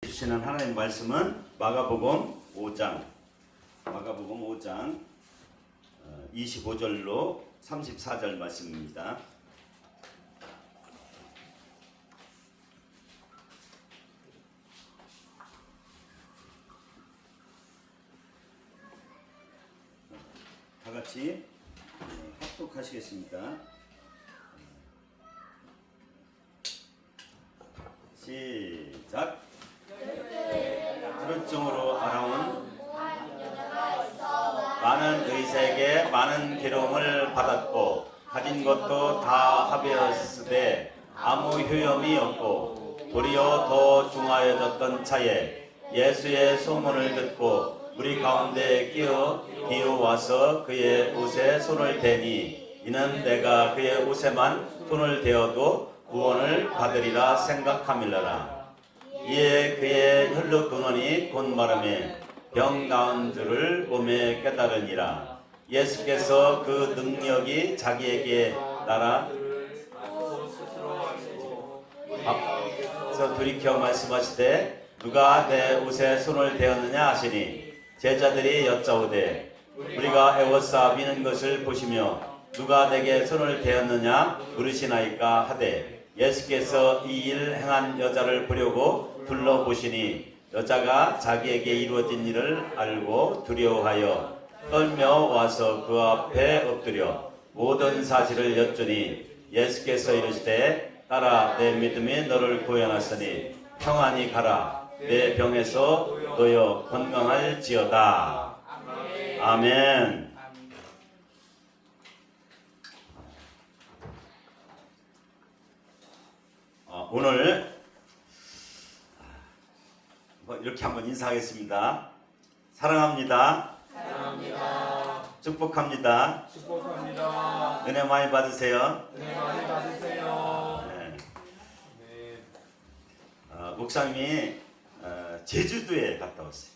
주시는 하나님 말씀은 마가복음 5장 25절로 34절 말씀입니다. 다 같이 합독하시겠습니다. 시작. 그릇종으로 알아온 많은 의색에 많은 기름을 받았고 가진 것도 다 합의었으되 아무 효염이 없고 도리어 더 중하여졌던 차에 예수의 소문을 듣고 무리 가운데 기어와서 그의 옷에 손을 대니 이는 내가 그의 옷에만 손을 대어도 구원을 받으리라 생각함일러라. 이에 그의 혈로 근원이 곧 마름에 병 나은 줄을 몸에 깨달으니라. 예수께서 그 능력이 자기에게 나라 앞서 돌이켜 말씀하시되 누가 내 옷에 손을 대었느냐 하시니 제자들이 여짜오되 우리가 에워싸 미는 것을 보시며 누가 내게 손을 대었느냐 물으시나이까 하되 예수께서 이 일 행한 여자를 보려고 둘러보시니 여자가 자기에게 이루어진 일을 알고 두려워하여 떨며 와서 그 앞에 엎드려 모든 사실을 여쭈니 예수께서 이르시되 딸아 내 믿음이 너를 구원하였으니 평안히 가라 내 병에서 놓여 건강할지어다. 아멘. 오늘 이렇게 한번 인사하겠습니다. 사랑합니다. 사랑합니다. 축복합니다. 축복합니다. 은혜 많이 받으세요. 은혜 많이 받으세요. 네. 네. 목사님이 제주도에 갔다 왔어요.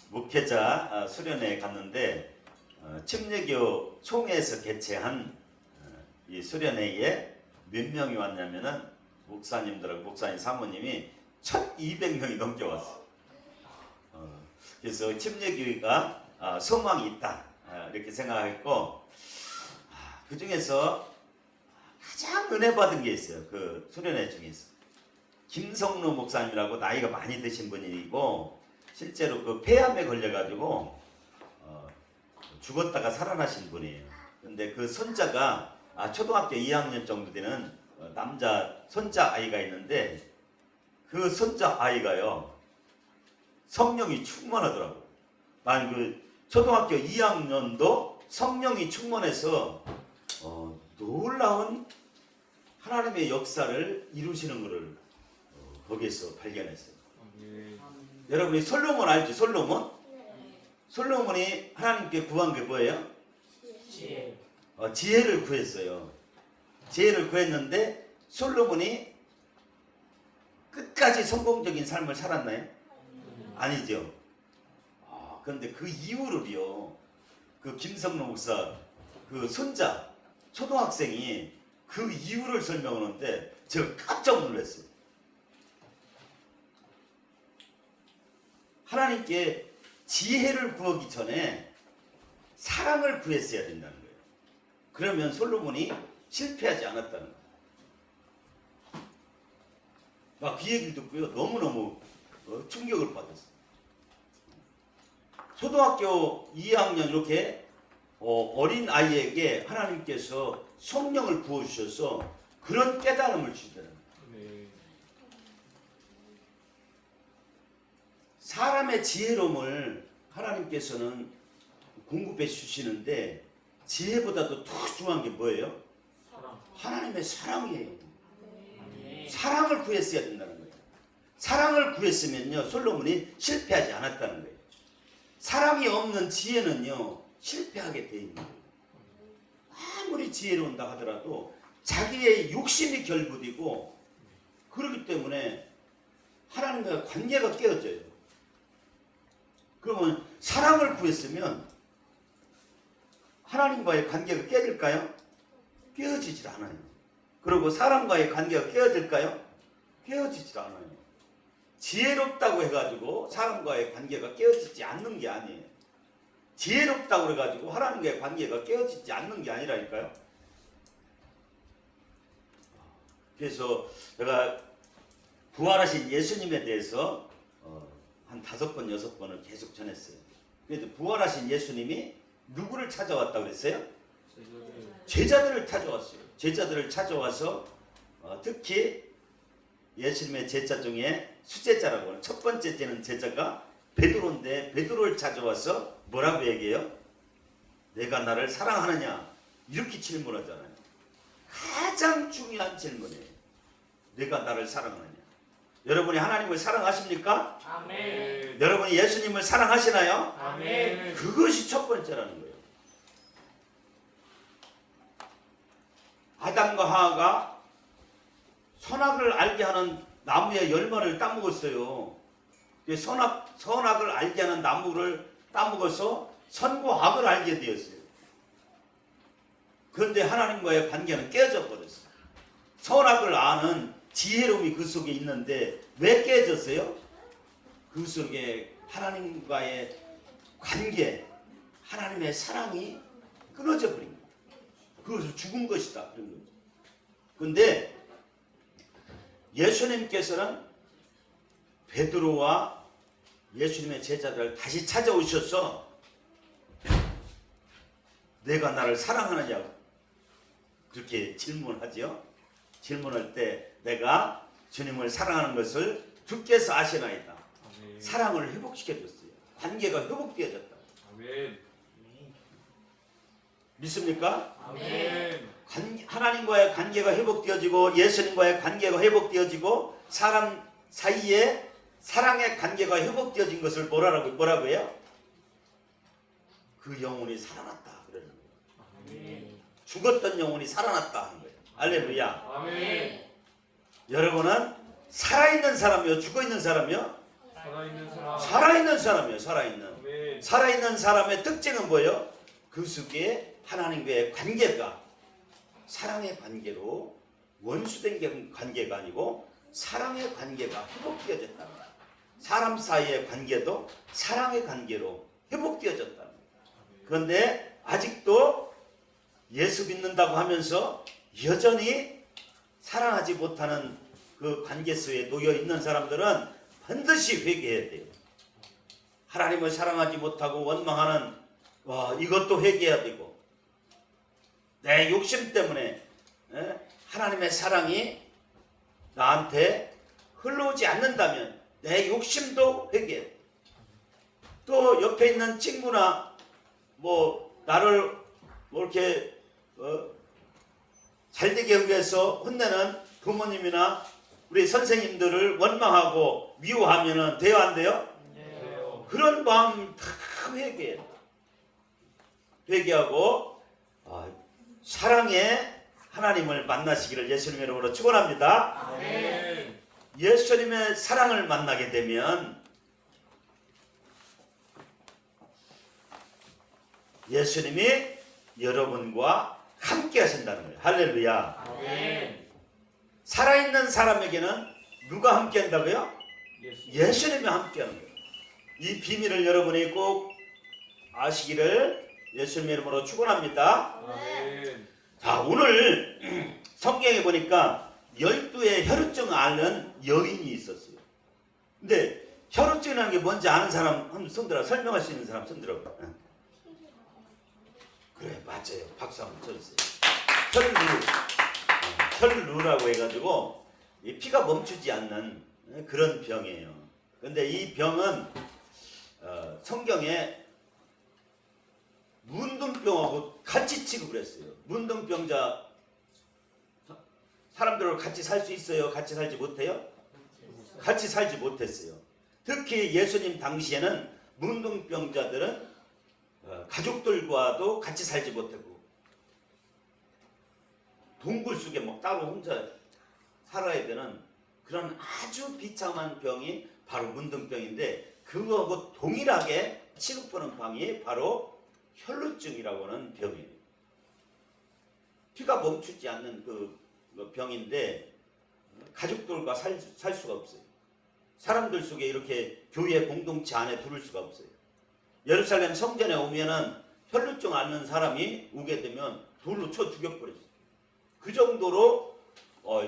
목회자 수련회에 갔는데 침례교 총회에서 개최한 이 수련회에 몇 명이 왔냐면은 목사님들하고 목사님 사모님이 1200명이 넘게 왔어요. 그래서 침례교회가 소망이 있다 이렇게 생각했고 그 중에서 가장 은혜 받은 게 있어요. 그 수련회 중에서 김성루 목사님이라고 나이가 많이 드신 분이고 실제로 그 폐암에 걸려가지고 죽었다가 살아나신 분이에요. 근데 그 손자가 초등학교 2학년 정도 되는 남자 손자 아이가 있는데 그 손자 아이가요 성령이 충만하더라고요. 아니 그 초등학교 2학년도 성령이 충만해서 놀라운 하나님의 역사를 이루시는 것을 거기에서 발견했어요. 여러분이 솔로몬 알죠? 솔로몬? 솔로몬이 하나님께 구한 게 뭐예요? 지혜를 구했어요. 지혜를 구했는데 솔로몬이 끝까지 성공적인 삶을 살았나요? 아니죠. 그런데 그 이후로요, 그 김성로 목사 그 손자 초등학생이 그 이유를 설명하는데 제가 깜짝 놀랐어요. 하나님께 지혜를 구하기 전에 사랑을 구했어야 된다는 거예요. 그러면 솔로몬이 실패하지 않았다는 거예요. 막 그 얘기를 듣고요. 너무너무 충격을 받았어요. 초등학교 2학년 이렇게 어린 아이에게 하나님께서 성령을 부어주셔서 그런 깨달음을 주시더라고요. 사람의 지혜로움을 하나님께서는 공급해 주시는데 지혜보다도 더 중요한 게 뭐예요? 하나님의 사랑이에요. 사랑을 구했어야 된다는 거예요. 사랑을 구했으면요 솔로몬이 실패하지 않았다는 거예요. 사랑이 없는 지혜는요 실패하게 돼 있는 거예요. 아무리 지혜로운다 하더라도 자기의 욕심이 결부되고 그렇기 때문에 하나님과 관계가 깨어져요. 그러면 사랑을 구했으면 하나님과의 관계가 깨질까요? 깨어지질 않아요. 그리고 사람과의 관계가 깨어질까요? 깨어지질 않아요. 지혜롭다고 해가지고 사람과의 관계가 깨어지지 않는 게 아니에요. 지혜롭다고 해가지고 하나님과의 관계가 깨어지지 않는 게 아니라니까요. 그래서 제가 부활하신 예수님에 대해서 한 5번, 6번을 계속 전했어요. 그래도 부활하신 예수님이 누구를 찾아왔다고 그랬어요? 제자들을 찾아왔어요. 제자들을 찾아와서 특히 예수님의 제자 중에 수제자라고 하는 첫 번째 되는 제자가 베드로인데 베드로를 찾아와서 뭐라고 얘기해요? 내가 나를 사랑하느냐? 이렇게 질문하잖아요. 가장 중요한 질문이에요. 내가 나를 사랑하느냐? 여러분이 하나님을 사랑하십니까? 아멘. 여러분이 예수님을 사랑하시나요? 아멘. 그것이 첫 번째라는 거예요. 아담과 하와가 선악을 알게 하는 나무의 열매를 따먹었어요. 선악을 알게 하는 나무를 따먹어서 선과 악을 알게 되었어요. 그런데 하나님과의 관계는 깨져 버렸어요. 선악을 아는 지혜로움이 그 속에 있는데 왜 깨졌어요? 그 속에 하나님과의 관계, 하나님의 사랑이 끊어져 버린 거예요. 그것을 죽은 것이다. 그런 거죠. 그런데 예수님께서는 베드로와 예수님의 제자들을 다시 찾아오셔서 내가 나를 사랑하느냐고 그렇게 질문하죠. 질문할 때 내가 주님을 사랑하는 것을 주께서 아시나이다. 아멘. 사랑을 회복시켜줬어요. 관계가 회복되어졌다. 아멘. 믿습니까? 아멘. 하나님과의 관계가 회복되어지고 예수님과의 관계가 회복되어지고 사람 사이에 사랑의 관계가 회복되어진 것을 뭐라고 해요? 그 영혼이 살아났다 그러는 거예요. 아멘. 죽었던 영혼이 살아났다 하는 거예요. 할렐루야. 아멘. 여러분은 살아있는 사람이요, 죽어있는 사람이요? 살아있는 사람. 살아있는 사람이요, 살아있는. 아멘. 살아있는 사람의 특징은 뭐예요? 그 속에 하나님과의 관계가 사랑의 관계로 원수된 관계가 아니고 사랑의 관계가 회복되어졌다. 사람 사이의 관계도 사랑의 관계로 회복되어졌다. 그런데 아직도 예수 믿는다고 하면서 여전히 사랑하지 못하는 그 관계 속에 놓여 있는 사람들은 반드시 회개해야 돼요. 하나님을 사랑하지 못하고 원망하는 이것도 회개해야 되고 내 욕심 때문에 하나님의 사랑이 나한테 흘러오지 않는다면 내 욕심도 회개해. 또 옆에 있는 친구나 나를 이렇게 잘되게 위해서 혼내는 부모님이나 우리 선생님들을 원망하고 미워하면은 돼요, 안 돼요? 네. 그런 마음 다 회개해. 회개하고 사랑의 하나님을 만나시기를 예수님의 이름으로 축원합니다. 아멘. 예수님의 사랑을 만나게 되면 예수님이 여러분과 함께 하신다는 거예요. 할렐루야. 아멘. 살아있는 사람에게는 누가 함께 한다고요? 예수님이 함께 하는 거예요. 이 비밀을 여러분이 꼭 아시기를 예수님의 이름으로 축원합니다. 아멘. 자, 오늘 성경에 보니까 12의 혈루증을 앓는 여인이 있었어요. 근데 혈루증이라는 게 뭔지 아는 사람 한번 손들어. 설명할 수 있는 사람 손들어. 그래, 맞아요. 박수 한번 쳐주세요. 혈루라고 해가지고 이 피가 멈추지 않는 그런 병이에요. 근데 이 병은 성경에 문둥병하고 같이 취급을 했어요. 문둥병자 사람들하고 같이 살 수 있어요? 같이 살지 못해요? 같이 살지 못했어요. 특히 예수님 당시에는 문둥병자들은 가족들과도 같이 살지 못하고 동굴 속에 따로 혼자 살아야 되는 그런 아주 비참한 병이 바로 문둥병인데 그거하고 동일하게 취급하는 병이 바로 혈루증이라고 하는 병이에요. 피가 멈추지 않는 그 병인데 가족들과 살 수가 없어요. 사람들 속에 이렇게 교회 공동체 안에 들을 수가 없어요. 예루살렘 성전에 오면은 혈루증 앓는 사람이 오게 되면 돌로 쳐 죽여버렸어요. 그 정도로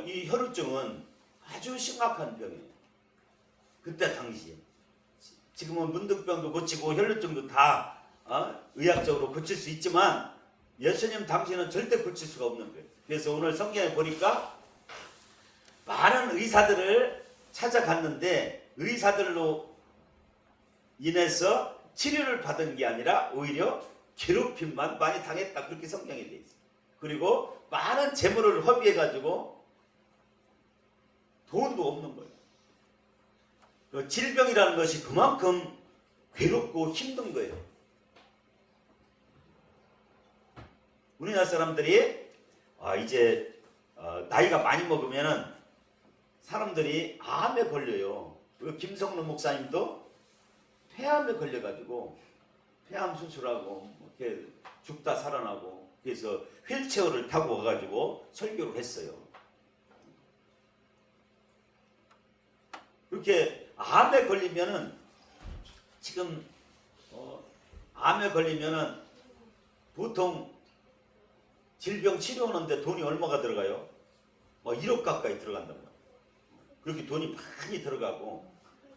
이 혈루증은 아주 심각한 병이에요. 그때 당시에. 지금은 문득병도 고치고 혈루증도 다 의학적으로 고칠 수 있지만 예수님 당시에는 절대 고칠 수가 없는 거예요. 그래서 오늘 성경에 보니까 많은 의사들을 찾아갔는데 의사들로 인해서 치료를 받은 게 아니라 오히려 괴롭힘만 많이 당했다. 그렇게 성경에 돼 있어요. 그리고 많은 재물을 허비해가지고 돈도 없는 거예요. 그 질병이라는 것이 그만큼 괴롭고 힘든 거예요. 우리나라 사람들이 이제 나이가 많이 먹으면은 사람들이 암에 걸려요. 그리고 김성로 목사님도 폐암에 걸려가지고 폐암 수술하고 이렇게 죽다 살아나고 그래서 휠체어를 타고 와가지고 설교를 했어요. 그렇게 암에 걸리면은 지금 암에 걸리면은 보통 질병 치료하는데 돈이 얼마가 들어가요? 1억 가까이 들어간단 말이에요. 그렇게 돈이 많이 들어가고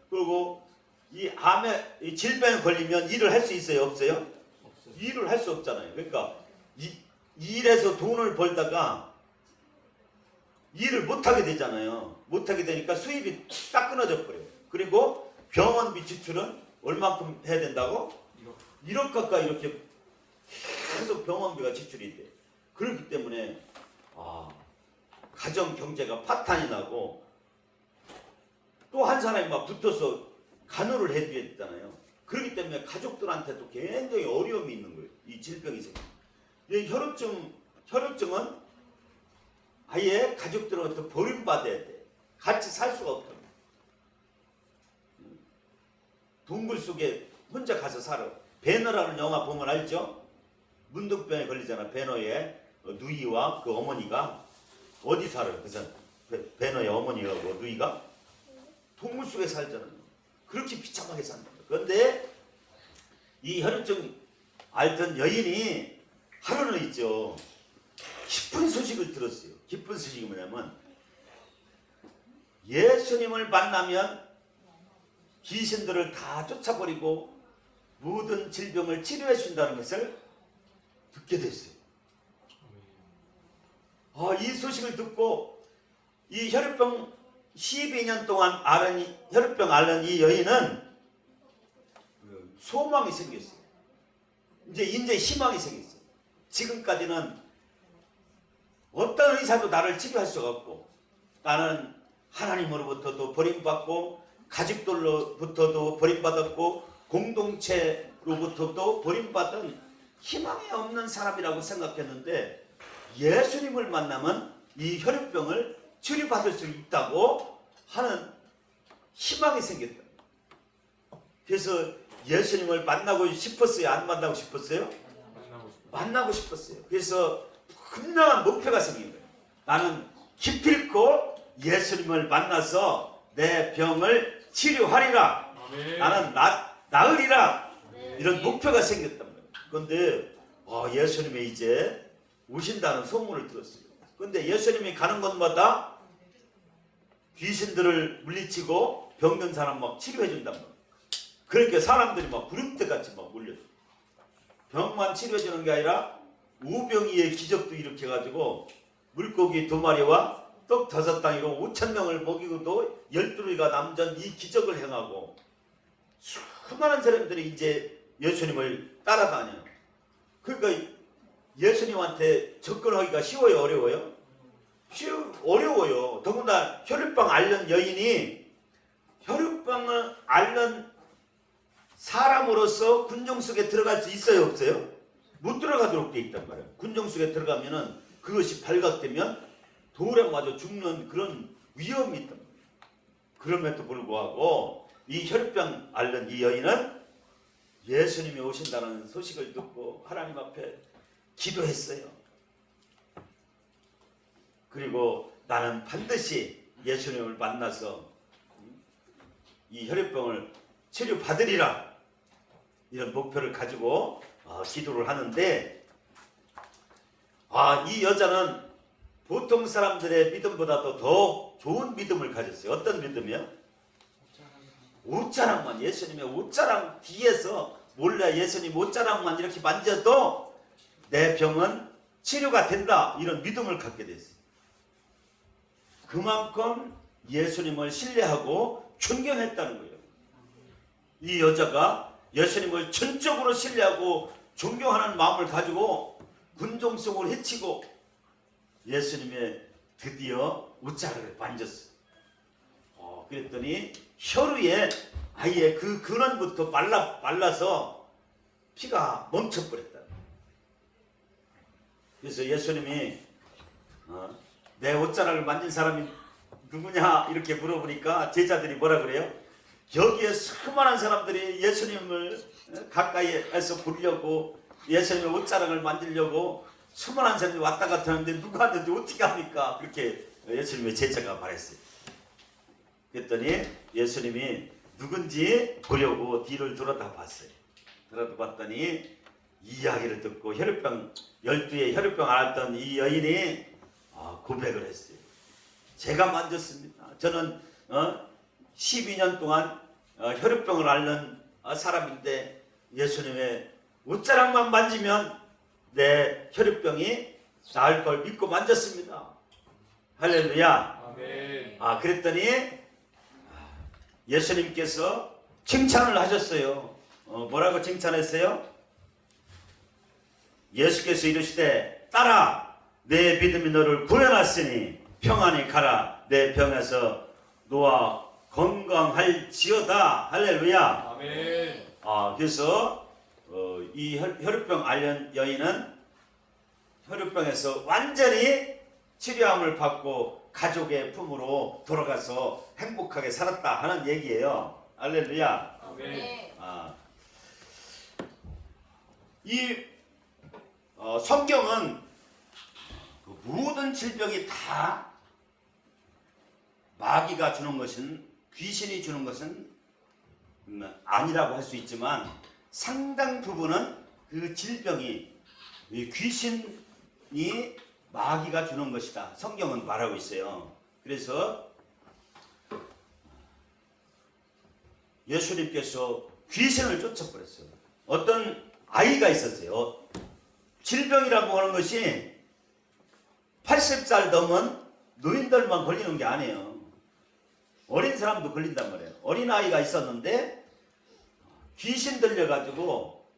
그리고 이 암에 이 질병에 걸리면 일을 할 수 있어요? 없어요? 일을 할 수 없잖아요. 그러니까 일해서 돈을 벌다가 일을 못하게 되잖아요. 못하게 되니까 수입이 딱 끊어져 버려요. 그리고 병원비 지출은 얼마큼 해야 된다고? 1억 가까이 이렇게 계속 병원비가 지출이 돼. 그렇기 때문에 가정 경제가 파탄이 나고 또 한 사람이 막 붙어서 간호를 해줘야 되잖아요. 그렇기 때문에 가족들한테도 굉장히 어려움이 있는 거예요. 이 질병이 생깁니다. 이 혈루증은 아예 가족들한테 버림받아야 돼. 같이 살 수가 없다. 동굴 속에 혼자 가서 살아. 배너라는 영화 보면 알죠? 문득병에 걸리잖아. 배너에 누이와 그 어머니가 어디 살아요? 그래서 배너의 어머니하고 누이가 동물 속에 살잖아요. 그렇게 비참하게 산다. 그런데 이 혈루증 앓던 여인이 하루는 있죠. 기쁜 소식을 들었어요. 기쁜 소식이 뭐냐면 예수님을 만나면 귀신들을 다 쫓아버리고 모든 질병을 치료해 준다는 것을 듣게 됐어요. 이 소식을 듣고 이 혈루병 12년 동안 혈루병 앓는 이 여인은 소망이 생겼어요. 이제 희망이 생겼어요. 지금까지는 어떤 의사도 나를 치료할 수가 없고 나는 하나님으로부터도 버림받고 가족들로부터도 버림받았고 공동체로부터도 버림받은 희망이 없는 사람이라고 생각했는데 예수님을 만나면 이 혈루병을 치료받을 수 있다고 하는 희망이 생겼다. 그래서 예수님을 만나고 싶었어요? 안 만나고 싶었어요? 만나고 싶었어요. 그래서 분명한 목표가 생긴 거예요. 나는 기필코 예수님을 만나서 내 병을 치료하리라. 나는 나으리라. 이런 목표가 생겼단 말이에요. 그런데 예수님이 이제 오신다는 소문을 들었어요. 그런데 예수님이 가는 곳마다 귀신들을 물리치고 병든 사람 막 치료해 준단 말이에요. 그러니까 사람들이 막 구름대같이 막 몰려요. 병만 치료해 주는 게 아니라 우병이의 기적도 일으켜가지고 물고기 2마리와 떡 5덩이로 5,000명을 먹이고도 12리가 남전 이 기적을 행하고 수많은 사람들이 이제 예수님을 따라다녀요. 그러니까 예수님한테 접근하기가 쉬워요? 어려워요? 어려워요. 더군다나 혈루병 앓는 여인이 혈루병을 앓는 사람으로서 군종 속에 들어갈 수 있어요? 없어요? 못 들어가도록 돼 있단 말이에요. 군종 속에 들어가면은 그것이 발각되면 돌에 맞아 죽는 그런 위험이 있단 말이에요. 그럼에도 불구하고 이 혈루병 앓는 이 여인은 예수님이 오신다는 소식을 듣고 하나님 앞에 기도했어요. 그리고 나는 반드시 예수님을 만나서 이 혈액병을 치료받으리라 이런 목표를 가지고 기도를 하는데 이 여자는 보통 사람들의 믿음보다도 더 좋은 믿음을 가졌어요. 어떤 믿음이요? 옷자락만, 예수님의 옷자락 뒤에서 몰래 예수님 옷자락만 이렇게 만져도 내 병은 치료가 된다 이런 믿음을 갖게 됐어요. 그만큼 예수님을 신뢰하고 존경했다는 거예요. 이 여자가 예수님을 전적으로 신뢰하고 존경하는 마음을 가지고 군종성을 해치고 예수님의 드디어 옷자락을 만졌어요. 그랬더니 혈루에 아예 그 근원부터 말라서 피가 멈춰버렸다. 그래서 예수님이 내 옷자락을 만진 사람이 누구냐 이렇게 물어보니까 제자들이 뭐라 그래요? 여기에 수많은 사람들이 예수님을 가까이에서 보려고 예수님의 옷자락을 만지려고 수많은 사람이 왔다 갔다 하는데 누가 왔는지 어떻게 합니까? 그렇게 예수님의 제자가 말했어요. 그랬더니 예수님이 누군지 보려고 뒤를 돌아다 봤어요. 돌아다 봤더니 이 이야기를 듣고 12의 혈액병 앓았던 이 여인이 고백을 했어요. 제가 만졌습니다. 저는 12년 동안 혈액병을 앓는 사람인데 예수님의 옷자락만 만지면 내 혈액병이 나을 걸 믿고 만졌습니다. 할렐루야. 아멘. 그랬더니 예수님께서 칭찬을 하셨어요. 뭐라고 칭찬했어요? 예수께서 이르시되 딸아 내 믿음이 너를 구원하였으니 평안히 가라. 내 병에서 놓아 건강할지어다. 할렐루야. 아멘. 그래서 이 혈액병 앓는 여인은 혈액병에서 완전히 치료함을 받고 가족의 품으로 돌아가서 행복하게 살았다 하는 얘기예요. 할렐루야. 아멘. 이 성경은 그 모든 질병이 다 마귀가 주는 것은 귀신이 주는 것은 아니라고 할 수 있지만 상당 부분은 그 질병이 귀신이 마귀가 주는 것이다. 성경은 말하고 있어요. 그래서 예수님께서 귀신을 쫓아버렸어요. 어떤 아이가 있었어요. 질병이라고 하는 것이 80살 넘은 노인들만 걸리는 게 아니에요. 어린 사람도 걸린단 말이에요. 어린아이가 있었는데 귀신 들려가지고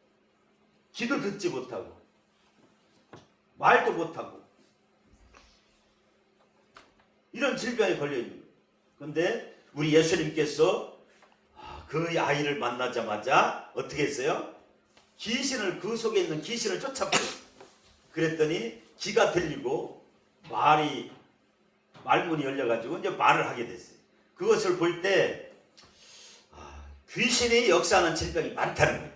귀도 듣지 못하고 말도 못하고 이런 질병에 걸려있는 거예요. 그런데 우리 예수님께서 그 아이를 만나자마자 어떻게 했어요? 귀신을 그 속에 있는 귀신을 쫓아버렸어요. 그랬더니 귀가 들리고 말문이 열려가지고 이제 말을 하게 됐어요. 그것을 볼 때 귀신이 역사하는 질병이 많다는 거예요.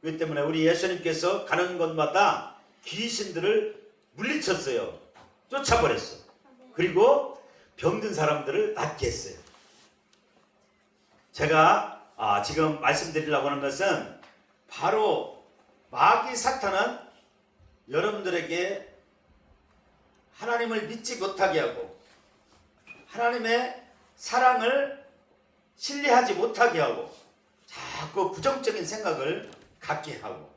그렇기 때문에 우리 예수님께서 가는 곳마다 귀신들을 물리쳤어요. 쫓아버렸어요. 그리고 병든 사람들을 낫게 했어요. 제가 지금 말씀드리려고 하는 것은 바로 마귀 사탄은 여러분들에게 하나님을 믿지 못하게 하고 하나님의 사랑을 신뢰하지 못하게 하고 자꾸 부정적인 생각을 갖게 하고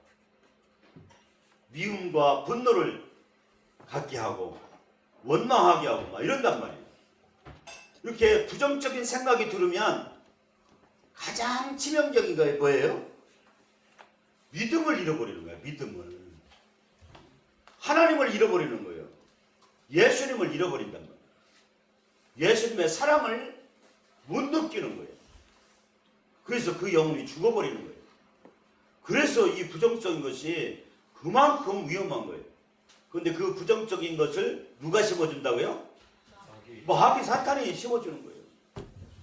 미움과 분노를 갖게 하고 원망하게 하고 막 이런단 말이에요. 이렇게 부정적인 생각이 들으면 가장 치명적인 게 뭐예요? 믿음을 잃어버리는 거예요. 믿음을. 하나님을 잃어버리는 거예요. 예수님을 잃어버린단 말이에요. 예수님의 사랑을 못 느끼는 거예요. 그래서 그 영혼이 죽어버리는 거예요. 그래서 이 부정적인 것이 그만큼 위험한 거예요. 그런데 그 부정적인 것을 누가 심어준다고요? 마귀 사탄이 심어주는 거예요.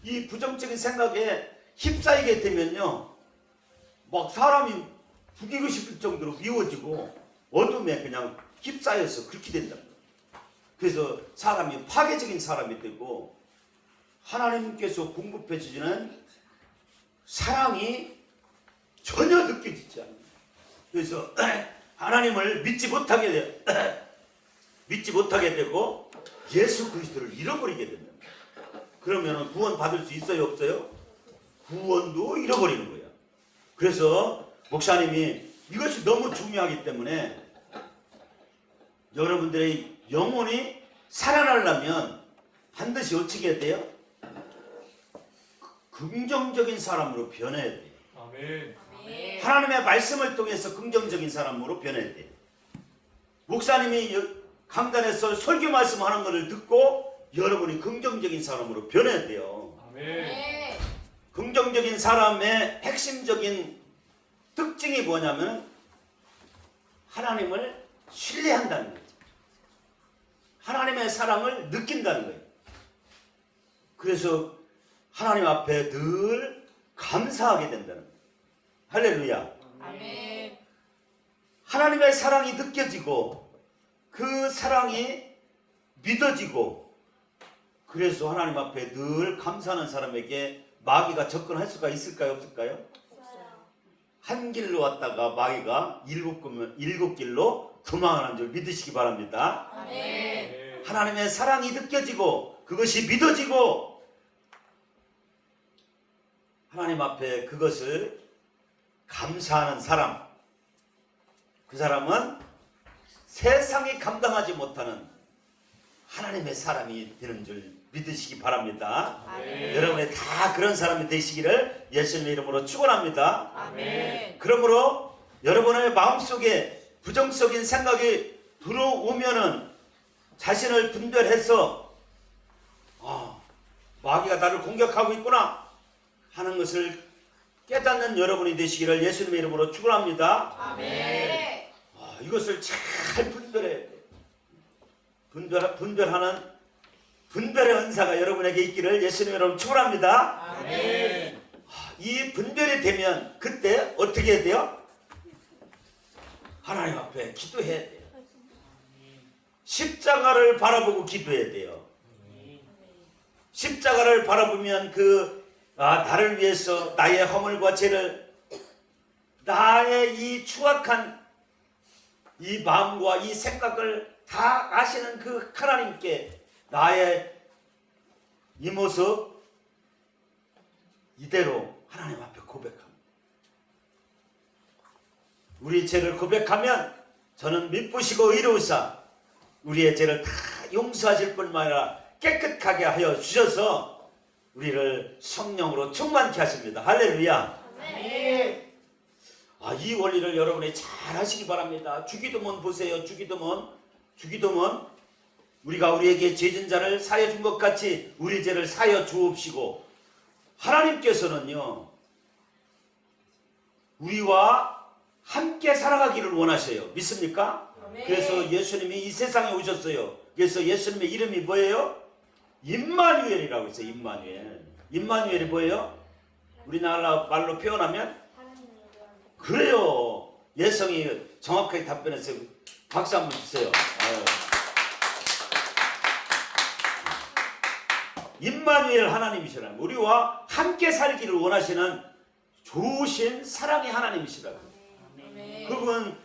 이 부정적인 생각에 휩싸이게 되면요, 막 사람이 죽이고 싶을 정도로 미워지고 어둠에 그냥 휩싸여서 그렇게 된다. 그래서 사람이 파괴적인 사람이 되고 하나님께서 공급해 주시는 사랑이 전혀 느껴지지 않아요. 그래서 하나님을 믿지 못하게 되고 예수 그리스도를 잃어버리게 된다. 그러면 구원 받을 수 있어요, 없어요? 구원도 잃어버리는 거야. 그래서 목사님이 이것이 너무 중요하기 때문에 여러분들의 영혼이 살아나려면 반드시 어떻게 해야 돼요? 긍정적인 사람으로 변해야 돼요. 아멘. 하나님의 말씀을 통해서 긍정적인 사람으로 변해야 돼요. 목사님이 강단에서 설교 말씀하는 것을 듣고 여러분이 긍정적인 사람으로 변해야 돼요. 아멘. 긍정적인 사람의 핵심적인 특징이 뭐냐면 하나님을 신뢰한다는 거예요. 하나님의 사랑을 느낀다는 거예요. 그래서 하나님 앞에 늘 감사하게 된다는 거예요. 할렐루야. 아멘. 하나님의 사랑이 느껴지고 그 사랑이 믿어지고 그래서 하나님 앞에 늘 감사하는 사람에게 마귀가 접근할 수가 있을까요, 없을까요? 한 길로 왔다가 마귀가 일곱 길로 도망하는 줄 믿으시기 바랍니다. 아멘. 하나님의 사랑이 느껴지고 그것이 믿어지고 하나님 앞에 그것을 감사하는 사람, 그 사람은 세상이 감당하지 못하는 하나님의 사람이 되는 줄 믿으시기 바랍니다. 아멘. 여러분이 다 그런 사람이 되시기를 예수님의 이름으로 축원합니다. 아멘. 그러므로 여러분의 마음속에 부정적인 생각이 들어오면은 자신을 분별해서 마귀가 나를 공격하고 있구나 하는 것을 깨닫는 여러분이 되시기를 예수님의 이름으로 축원합니다. 아멘. 이것을 잘 분별해야 돼요. 분별하는 분별의 은사가 여러분에게 있기를 예수님의 이름으로 축원합니다. 아멘. 이 분별이 되면 그때 어떻게 해야 돼요? 하나님 앞에 기도해야 돼요. 십자가를 바라보고 기도해야 돼요. 십자가를 바라보면 나를 위해서 나의 허물과 죄를 나의 이 추악한 이 마음과 이 생각을 다 아시는 그 하나님께 나의 이 모습 이대로 하나님 앞에 고백합니다. 우리 죄를 고백하면 저는 미쁘시고 의로우사 우리의 죄를 다 용서하실 뿐만 아니라 깨끗하게 하여 주셔서 우리를 성령으로 충만케 하십니다. 할렐루야. 아멘. 이 원리를 여러분이 잘 하시기 바랍니다. 주기도문 보세요. 주기도문 우리가 우리에게 죄진 자를 사여 준 것 같이 우리 죄를 사여 주옵시고 하나님께서는요 우리와 함께 살아가기를 원하셔요. 믿습니까? 아멘. 그래서 예수님이 이 세상에 오셨어요. 그래서 예수님의 이름이 뭐예요? 임마누엘이라고 했어요. 임마누엘이 뭐예요? 우리나라 말로 표현하면 그래요. 예성이 정확하게 답변했어요. 박수 한번 주세요. 임마누엘 하나님이시라. 우리와 함께 살기를 원하시는 좋으신 사랑의 하나님이시라고. 아멘. 그분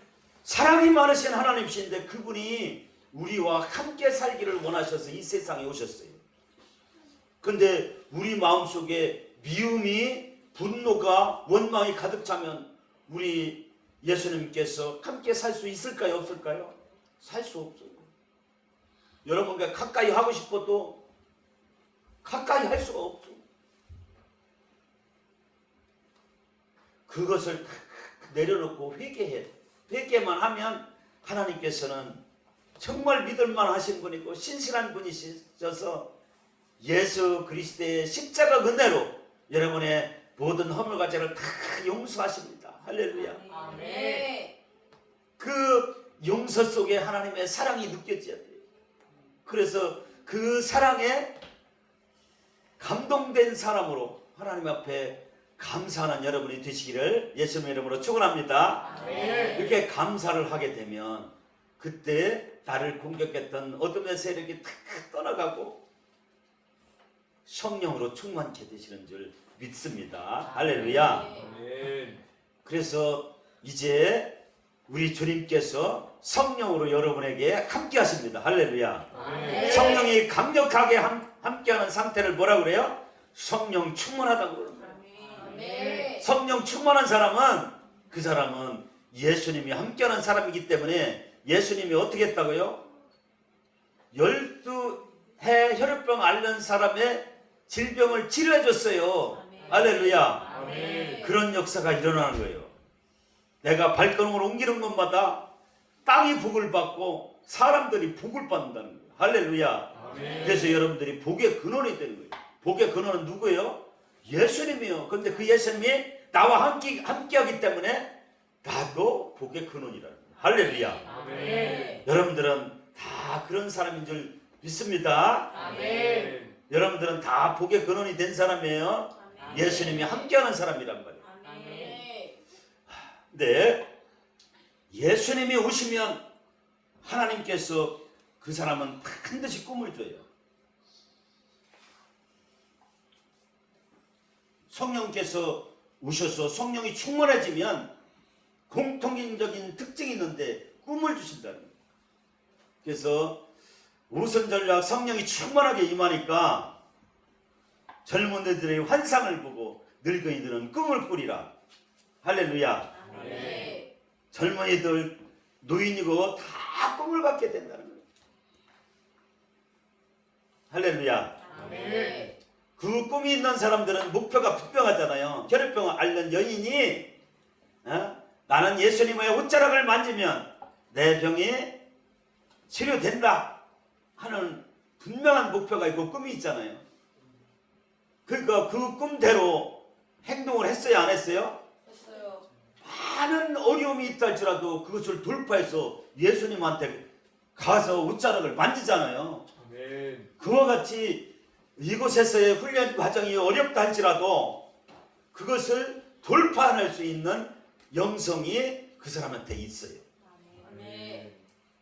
사랑이 많으신 하나님이신데 그분이 우리와 함께 살기를 원하셔서 이 세상에 오셨어요. 근데 우리 마음속에 미움이 분노가 원망이 가득 차면 우리 예수님께서 함께 살 수 있을까요? 없을까요? 살 수 없어요. 여러분과 가까이 하고 싶어도 가까이 할 수가 없어. 그것을 내려놓고 회개만 하면 하나님께서는 정말 믿을만 하신 분이고 신실한 분이셔서 예수 그리스도의 십자가 은혜로 여러분의 모든 허물과 죄를 다 용서하십니다. 할렐루야. 아멘. 그 용서 속에 하나님의 사랑이 느껴져야 돼요. 그래서 그 사랑에 감동된 사람으로 하나님 앞에 감사하는 여러분이 되시기를 예수님의 이름으로 축원합니다. 아멘. 이렇게 감사를 하게 되면 그때 나를 공격했던 어둠의 세력이 탁 떠나가고 성령으로 충만케 되시는 줄 믿습니다. 할렐루야. 아멘. 그래서 이제 우리 주님께서 성령으로 여러분에게 함께 하십니다. 할렐루야. 아멘. 성령이 강력하게 함께하는 상태를 뭐라 그래요? 성령 충만하다고 그러는 거예요. 아멘. 성령 충만한 사람은 그 사람은 예수님이 함께하는 사람이기 때문에 예수님이 어떻게 했다고요? 12해 혈액병 앓는 사람의 질병을 치료해 줬어요. 할렐루야. 아멘. 그런 역사가 일어나는 거예요. 내가 발걸음을 옮기는 것마다 땅이 복을 받고 사람들이 복을 받는다는 거예요. 할렐루야. 아멘. 그래서 여러분들이 복의 근원이 되는 거예요. 복의 근원은 누구예요? 예수님이요. 근데 그 예수님이 나와 함께하기 때문에 나도 복의 근원이라는 거예요. 할렐루야. 아멘. 여러분들은 다 그런 사람인 줄 믿습니다. 아멘. 여러분들은 다 복의 근원이 된 사람이에요. 예수님이 함께하는 사람이란 말이에요. 아멘. 근데 예수님이 오시면 하나님께서 그 사람은 반드시 꿈을 줘요. 성령께서 오셔서 성령이 충만해지면 공통적인 특징이 있는데 꿈을 주신다는 거예요. 그래서 오선전략 성령이 충만하게 임하니까 젊은이들의 환상을 보고 늙은이들은 꿈을 꾸리라. 할렐루야. 아멘. 젊은이들 노인이고 다 꿈을 갖게 된다는 거예요. 할렐루야. 아멘. 그 꿈이 있는 사람들은 목표가 분명하잖아요. 혈액병을 앓는 여인이 나는 예수님의 옷자락을 만지면 내 병이 치료된다 하는 분명한 목표가 있고 꿈이 있잖아요. 그러니까 그 꿈대로 행동을 했어요, 안 했어요? 했어요. 많은 어려움이 있다 할지라도 그것을 돌파해서 예수님한테 가서 옷자락을 만지잖아요. 아멘. 그와 같이 이곳에서의 훈련 과정이 어렵다 할지라도 그것을 돌파할 수 있는 영성이 그 사람한테 있어요. 아멘.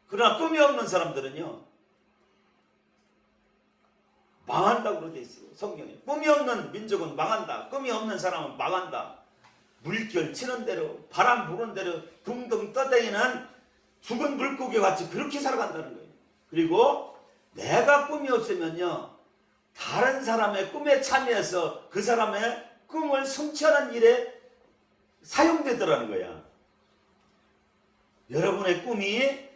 그러나 꿈이 없는 사람들은요 망한다고 되어 있어요. 성경에 꿈이 없는 민족은 망한다. 꿈이 없는 사람은 망한다. 물결 치는 대로 바람 부는 대로 둥둥 떠다니는 죽은 물고기 같이 그렇게 살아간다는 거예요. 그리고 내가 꿈이 없으면요 다른 사람의 꿈에 참여해서 그 사람의 꿈을 성취하는 일에 사용되더라는 거야. 여러분의 꿈이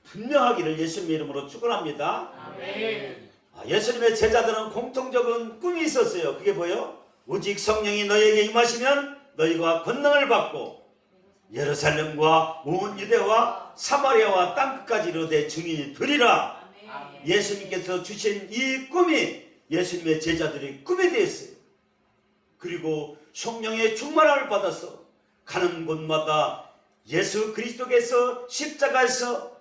분명하기를 예수님의 이름으로 축원합니다. 아멘. 예수님의 제자들은 공통적인 꿈이 있었어요. 그게 뭐예요? 오직 성령이 너희에게 임하시면 너희가 권능을 받고 예루살렘과 온 유대와 사마리아와 땅끝까지 이르되 증인이 되리라. 아멘. 예수님께서 주신 이 꿈이 예수님의 제자들의 꿈이 되었어요. 그리고 성령의 충만함을 받아서 가는 곳마다 예수 그리스도께서 십자가에서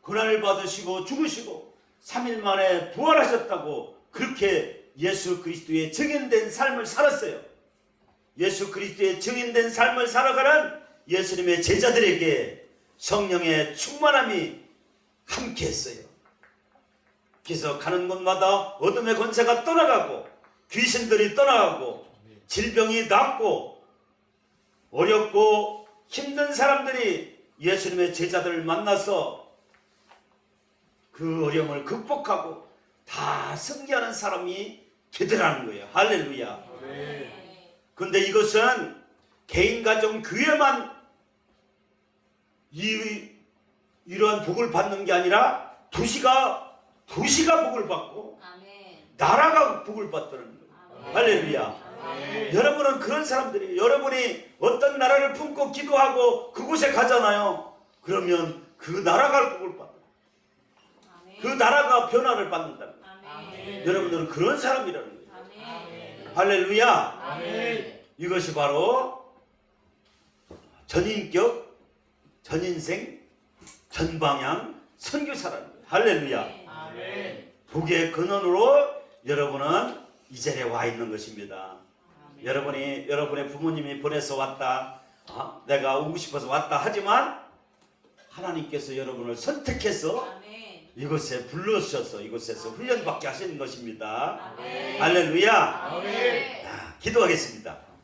고난을 받으시고 죽으시고 3일 만에 부활하셨다고 그렇게 예수 그리스도의 증인된 삶을 살았어요. 예수 그리스도의 증인된 삶을 살아가는 예수님의 제자들에게 성령의 충만함이 함께했어요. 그래서 가는 곳마다 어둠의 권세가 떠나가고 귀신들이 떠나가고 질병이 낫고 어렵고 힘든 사람들이 예수님의 제자들을 만나서 그 어려움을 극복하고 다 승리하는 사람이 되더라는 거예요. 할렐루야. 아멘. 그런데 이것은 개인, 가정, 교회만 이러한 복을 받는 게 아니라 도시가 복을 받고 아멘. 나라가 복을 받더라는 거예요. 할렐루야. 아멘. 여러분은 그런 사람들이에요. 여러분이 어떤 나라를 품고 기도하고 그곳에 가잖아요. 그러면 그 나라가 복을 받아요. 그 나라가 변화를 받는다. 아멘. 여러분들은 그런 사람이라는 거예요. 아멘. 할렐루야. 아멘. 이것이 바로 전인격, 전인생, 전방향 선교사라는 거예요. 할렐루야. 아멘. 복의 근원으로 여러분은 이 자리에 와 있는 것입니다. 여러분의 부모님이 보내서 왔다. 내가 오고 싶어서 왔다. 하지만 하나님께서 여러분을 선택해서 아멘. 이곳에 불러주셔서 이곳에서 훈련받게 하시는 것입니다. 아멘. 할렐루야. 아멘. 기도하겠습니다.